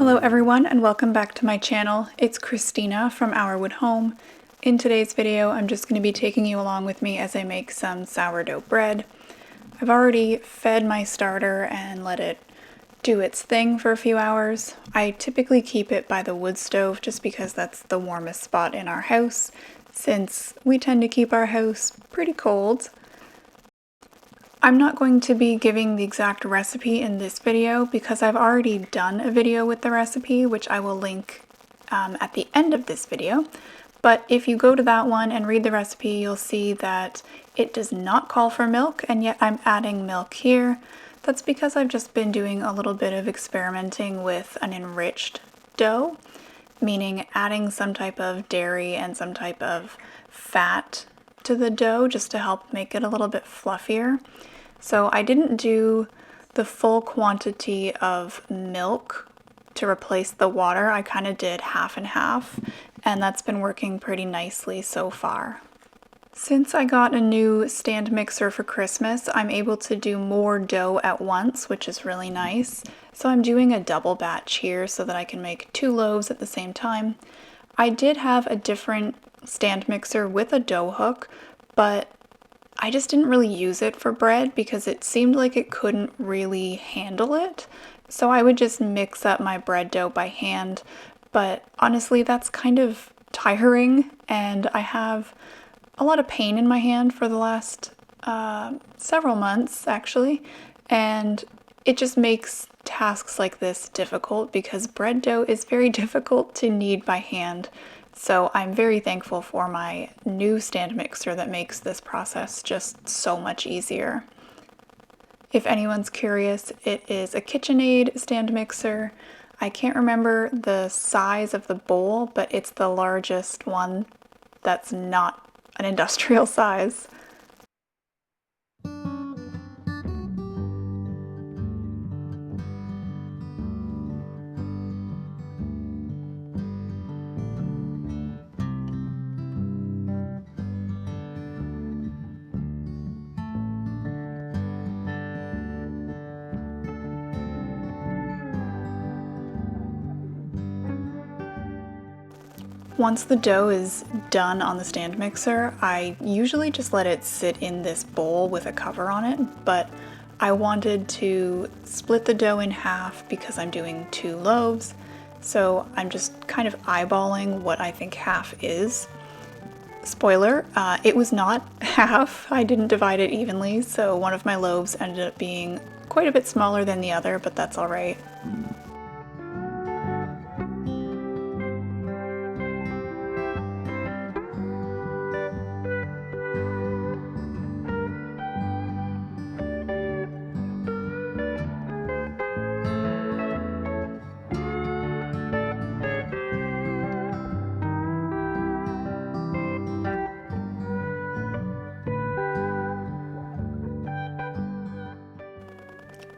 Hello everyone and welcome back to my channel. It's Christina from Our Wood Home. In today's video I'm just going to be taking you along with me as I make some sourdough bread. I've already fed my starter and let it do its thing for a few hours. I typically keep it by the wood stove just because that's the warmest spot in our house, since we tend to keep our house pretty cold. I'm not going to be giving the exact recipe in this video because I've already done a video with the recipe, which I will link at the end of this video. But if you go to that one and read the recipe, you'll see that it does not call for milk, and yet I'm adding milk here. That's because I've just been doing a little bit of experimenting with an enriched dough, meaning adding some type of dairy and some type of fat to the dough just to help make it a little bit fluffier. So I didn't do the full quantity of milk to replace the water. I kind of did half and half, and that's been working pretty nicely so far. Since I got a new stand mixer for Christmas, I'm able to do more dough at once, which is really nice. So I'm doing a double batch here so that I can make 2 loaves at the same time. I did have a different stand mixer with a dough hook, but I just didn't really use it for bread because it seemed like it couldn't really handle it. So I would just mix up my bread dough by hand, but honestly that's kind of tiring, and I have a lot of pain in my hand for the last several months actually, and it just makes tasks like this difficult because bread dough is very difficult to knead by hand. So I'm very thankful for my new stand mixer that makes this process just so much easier. If anyone's curious, it is a KitchenAid stand mixer. I can't remember the size of the bowl, but it's the largest one that's not an industrial size. Once the dough is done on the stand mixer, I usually just let it sit in this bowl with a cover on it, but I wanted to split the dough in half because I'm doing 2 loaves, so I'm just kind of eyeballing what I think half is. Spoiler, it was not half. I didn't divide it evenly, so one of my loaves ended up being quite a bit smaller than the other, but that's alright.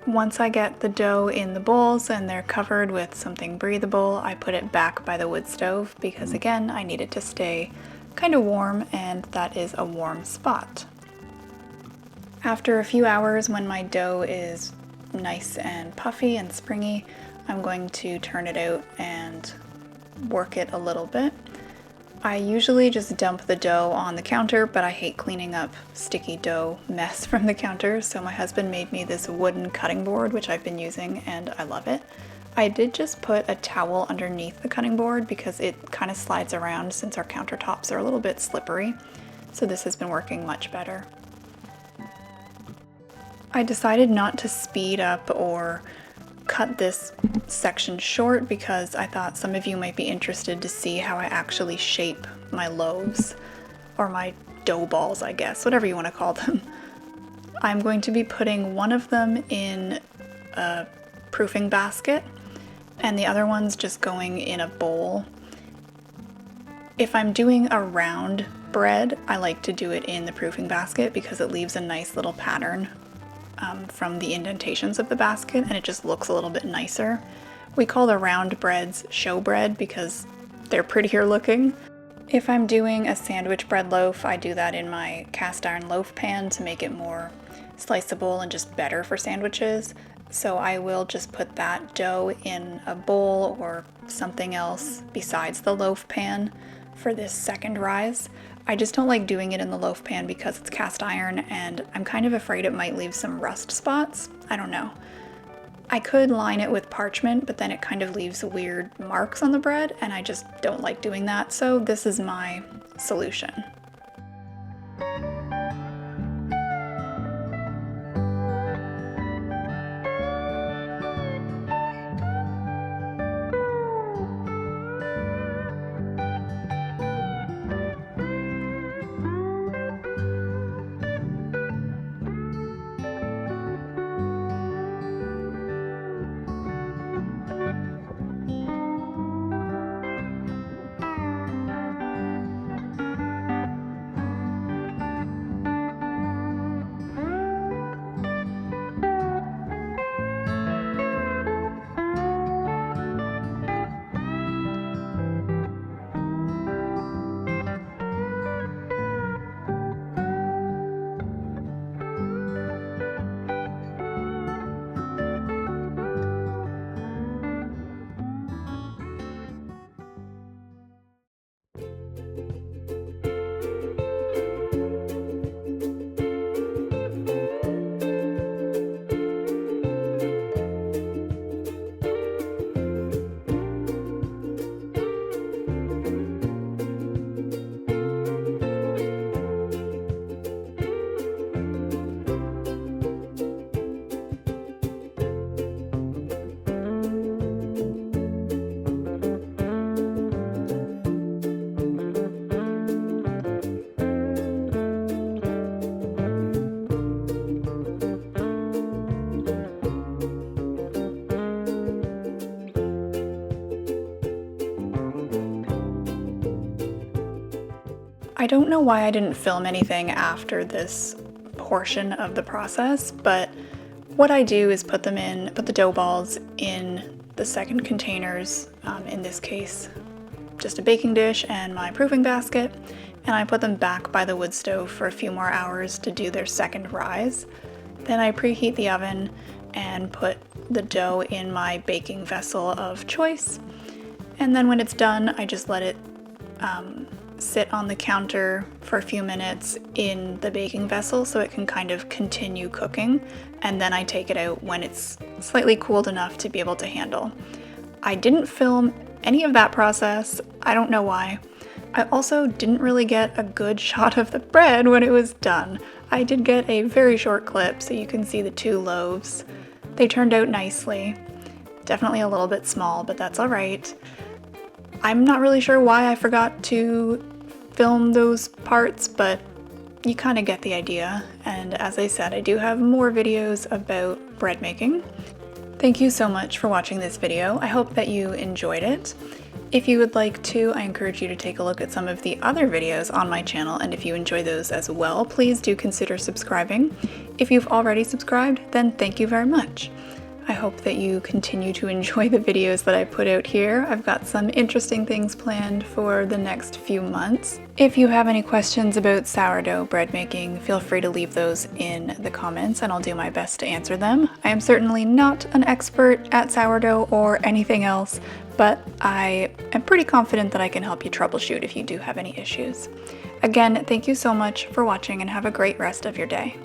Once I get the dough in the bowls and they're covered with something breathable, I put it back by the wood stove because again, I need it to stay kind of warm, and that is a warm spot. After a few hours, when my dough is nice and puffy and springy, I'm going to turn it out and work it a little bit. I usually just dump the dough on the counter, but I hate cleaning up sticky dough mess from the counter, so my husband made me this wooden cutting board, which I've been using, and I love it. I did just put a towel underneath the cutting board because it kind of slides around since our countertops are a little bit slippery, so this has been working much better. I decided not to speed up or cut this section short because I thought some of you might be interested to see how I actually shape my loaves, or my dough balls, I guess, whatever you want to call them. I'm going to be putting one of them in a proofing basket and the other one's just going in a bowl. If I'm doing a round bread, I like to do it in the proofing basket because it leaves a nice little pattern from the indentations of the basket, and it just looks a little bit nicer. We call the round breads show bread because they're prettier looking. If I'm doing a sandwich bread loaf, I do that in my cast iron loaf pan to make it more sliceable and just better for sandwiches. So I will just put that dough in a bowl or something else besides the loaf pan for this second rise. I just don't like doing it in the loaf pan because it's cast iron and I'm kind of afraid it might leave some rust spots. I don't know. I could line it with parchment, but then it kind of leaves weird marks on the bread and I just don't like doing that, so this is my solution. I don't know why I didn't film anything after this portion of the process, but what I do is put the dough balls in the second containers, in this case, just a baking dish and my proofing basket, and I put them back by the wood stove for a few more hours to do their second rise. Then I preheat the oven and put the dough in my baking vessel of choice, and then when it's done, I just let it sit on the counter for a few minutes in the baking vessel so it can kind of continue cooking, and then I take it out when it's slightly cooled enough to be able to handle. I didn't film any of that process. I don't know why. I also didn't really get a good shot of the bread when it was done. I did get a very short clip so you can see the 2 loaves. They turned out nicely. Definitely a little bit small, but that's all right. I'm not really sure why I forgot to film those parts, but you kind of get the idea. And as I said, I do have more videos about bread making. Thank you so much for watching this video. I hope that you enjoyed it. If you would like to, I encourage you to take a look at some of the other videos on my channel, and if you enjoy those as well, please do consider subscribing. If you've already subscribed, then thank you very much. I hope that you continue to enjoy the videos that I put out here. I've got some interesting things planned for the next few months. If you have any questions about sourdough bread making, feel free to leave those in the comments and I'll do my best to answer them. I am certainly not an expert at sourdough or anything else, but I am pretty confident that I can help you troubleshoot if you do have any issues. Again, thank you so much for watching and have a great rest of your day.